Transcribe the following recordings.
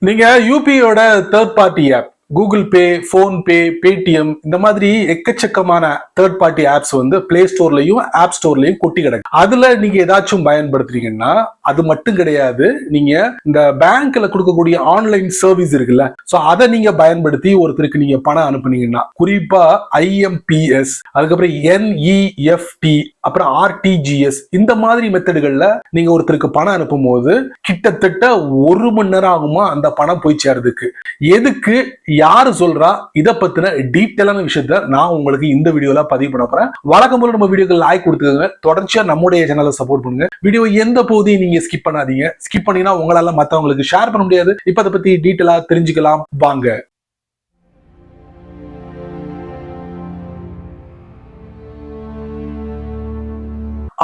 நீங்க யூபிஐயோட third party app Google Pay, PhonePe, Paytm இந்த மாதிரி எக்கச்சக்கமான தேர்ட் பார்ட்டி ஆப்ஸ் வந்து பிளே ஸ்டோர்லயும் ஆப் ஸ்டோர்லயும் கொட்டி கிடக்கு. அதுல நீங்க ஏதாச்சும் பயன்படுத்துறீங்கன்னா அது மட்டும் கிடையாது, நீங்க இந்த பேங்க்ல கொடுக்கக்கூடிய ஆன்லைன் சர்வீஸ் இருக்குல்ல, சோ அதை நீங்க பயன்படுத்தி ஒருத்தருக்கு நீங்க பணம் அனுப்புனீங்கன்னா, குறிப்பா ஐஎம்பிஎஸ், அதுக்கப்புறம் என்இஎஃப்டி, அப்புறம் ஆர்டிஜிஎஸ், இந்த மாதிரி மெத்தடுகள்ல நீங்க ஒருத்தருக்கு பணம் அனுப்பும் போது கிட்டத்தட்ட 1 மணி நேரம் ஆகுமா அந்த பணம் போய் சேர்றதுக்கு. எதுக்கு, யாரு சொல்றா, இத பத்தின டீட்டெயிலான விஷயத்த நான் உங்களுக்கு இந்த வீடியோல பதிவு பண்ண போறேன். வழக்கம் போல நம்ம வீடியோக்கு லைக் கொடுத்துக்கோங்க, தொடர்ச்சியா நம்முடைய சேனலை சப்போர்ட் பண்ணுங்க. வீடியோ எந்த பகுதியும் நீங்க ஸ்கிப் பண்ணாதீங்க. ஸ்கிப் பண்ணீங்கன்னா உங்களால மத்தவங்களுக்கு ஷேர் பண்ண முடியாது. இப்ப அதை பத்தி டீட்டெயிலா தெரிஞ்சுக்கலாம் வாங்க.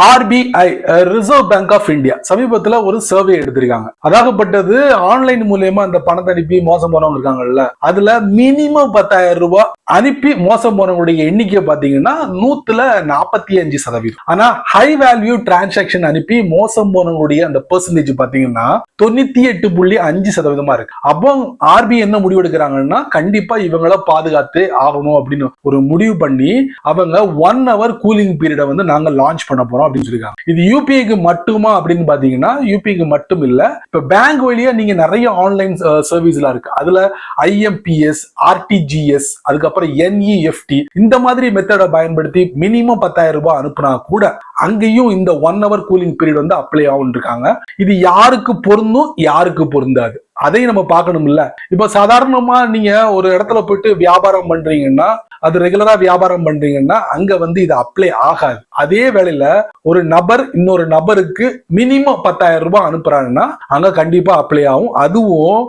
RBI, Reserve Bank of India, சமீபத்துல ஒரு சர்வே எடுத்திருக்காங்க. அதாகப்பட்டது ஆன்லைன் மூலமா அந்த பணத்தை அனுப்பி மோசம் போனவங்க இருக்காங்கல்ல, அதுல மினிமம் 10,000 ரூபாய் அனுப்பி மோசம் போனவங்களுடைய எண்ணிக்கை பாத்தீங்கன்னா 145%. ஆனா ஹை வேல்யூ டிரான்சாக்சன் அனுப்பி மோசம் போனவங்களுடைய அந்த பெர்சன்டேஜ் பாத்தீங்கன்னா 98.5% இருக்கு. அப்போ ஆர்பிஐ என்ன முடிவு எடுக்கிறாங்கன்னா, கண்டிப்பா இவங்கள பாதுகாத்து ஆகணும் அப்படின்னு ஒரு முடிவு பண்ணி அவங்க 1 hour கூலிங் பீரியட வந்து நாங்க லான்ச் பண்ண போறோம் அப்படின்னு சொல்லிருக்காங்க. இது யூபிஐக்கு மட்டுமா அப்படின்னு பாத்தீங்கன்னா யூபிஐக்கு மட்டும் இல்ல, இப்ப பேங்க் வழியா நீங்க நிறைய ஆன்லைன் சர்வீஸ்லாம் இருக்கு. அதுல ஐஎம்பிஎஸ், ஆர்டிஜிஎஸ், அதுக்கப்புறம் என்இஎஃப்டி இந்த மாதிரி மெத்தடை பயன்படுத்தி மினிமம் 10,000 ரூபாய் அனுப்புனா கூட அங்கேயும் இந்த 1 hour கூலிங் பீரியட் வந்து அப்ளை ஆகும் இருக்காங்க. இது யாருக்கு பொருந்தும், யாருக்கு பொருந்தாது, அதையும் நம்ம பார்க்கணும்ல. இப்ப சாதாரணமா நீங்க ஒரு இடத்துல போயிட்டு வியாபாரம் பண்றீங்கன்னா, அது ரெகுலரா வியாபாரம் பண்றீங்கன்னா அங்க வந்து இது அப்ளை ஆகாது. அதே வேளையில ஒரு நபர் இன்னொரு நபருக்கு மினிமம் 10,000 ரூபாய் அனுப்புறாங்கன்னா அங்க கண்டிப்பா அப்ளை ஆகும். அதுவும்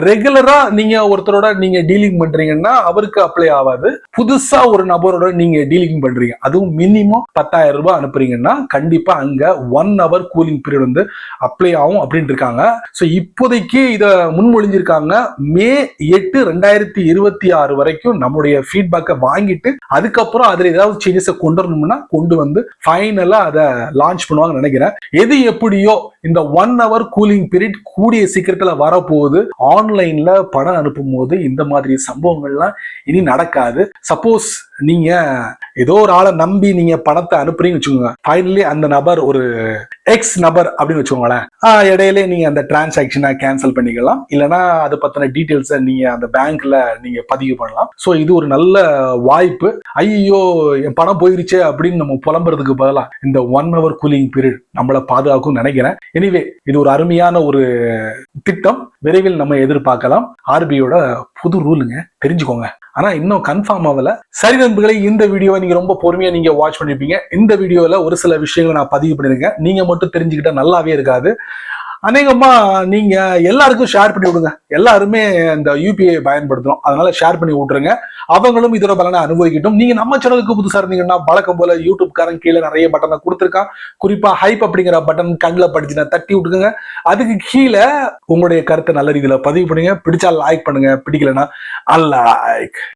ரெகுலரா நீங்க ஒருத்தரோட நீங்க டீலிங் பண்றீங்கன்னா அவருக்கு அப்ளை ஆகாது. புதுசா ஒரு நபரோட நீங்க டீலிங் பண்றீங்க, அதுவும் மினிமம் 10,000 ரூபாய் அனுப்புறீங்கன்னா கண்டிப்பா அங்க 1 hour கூலிங் பீரியட் வந்து அப்ளை ஆகும் அப்படின்னு இருக்காங்க. சோ இப்போதைக்கு இத முன்மொழிஞ்சிருக்காங்க. மே 8, 2026 வரைக்கும் நம்முடைய ஃபீட்பேக்கை வாங்கிட்டு அதுக்கப்புறம் அதுல ஏதாவது சேஞ்சஸ் கொண்டு வரணும்னா கொண்டு வந்து ஃபைனலா அதை லான்ச் பண்ணுவாங்க நினைக்கிறேன். எது எப்படியோ இந்த 1 hour கூலிங் பீரியட் கூடிய சீக்கிரத்துல வரப்போகுது. ஆன்லைன்ல பணம் அனுப்பும் போது இந்த மாதிரி சம்பவங்கள்லாம் இனி நடக்காது. சப்போஸ் நீங்க ஏதோ ஒரு ஆளை நம்பி நீங்க பணத்தை அனுப்புறீங்கன்னு வச்சுக்கோங்க, ஃபைனலி அந்த நபர் ஒரு எக்ஸ் நபர் அப்படின்னு வச்சுக்கோங்களேன், இடையில நீங்க அந்த டிரான்சாக்சனை கேன்சல் பண்ணிக்கலாம், இல்லைன்னா அதை பத்தின டீட்டெயில்ஸை நீங்க அந்த பேங்க்ல நீங்க பதிவு பண்ணலாம். ஸோ இது ஒரு நல்ல வாய்ப்பு. ஐயோ என் பணம் போயிருச்சே அப்படின்னு நம்ம புலம்புறதுக்கு பதிலா இந்த 1 hour கூலிங் பீரியட் நம்மளை பாதுகாக்கும் நினைக்கிறேன். எனிவே இது ஒரு அருமையான ஒரு திட்டம், விரைவில் நம்ம எதிர்பார்க்கலாம். ஆர்பிஐயோட புது ரூலுங்க, தெரிஞ்சுக்கோங்க. ஆனா இன்னும் கன்ஃபார்ம் ஆகல. சரி நண்பர்களே, இந்த வீடியோவை நீங்க ரொம்ப பொறுமையா நீங்க வாட்ச் பண்ணிருப்பீங்க. இந்த வீடியோல ஒரு சில விஷயங்களை நான் பதிவு பண்ணிருக்கேன், நீங்க மட்டும் தெரிஞ்சுக்கிட்டா நல்லாவே இருக்காது. அநேகமா நீங்க எல்லாருக்கும் ஷேர் பண்ணி விடுங்க. எல்லாருமே இந்த யூபிஐ பயன்படுத்துறோம், அதனால ஷேர் பண்ணி விட்டுருங்க. அவங்களும் இதோட பலனை அனுபவிக்கட்டும். நீங்க நம்ம சேனலுக்கு புதுசா இருந்தீங்கன்னா வழக்கம் போல யூடியூப் காரன் கீழே நிறைய பட்டனை கொடுத்துருக்கான். குறிப்பா ஹைப் அப்படிங்கிற பட்டன் கண்ணில் படிச்சுன்னா தட்டி விட்டுக்குங்க. அதுக்கு கீழே உங்களுடைய கருத்தை நல்ல ரீதியில பதிவு பண்ணுங்க. பிடிச்சா லைக் பண்ணுங்க, பிடிக்கலன்னா அன்லைக்.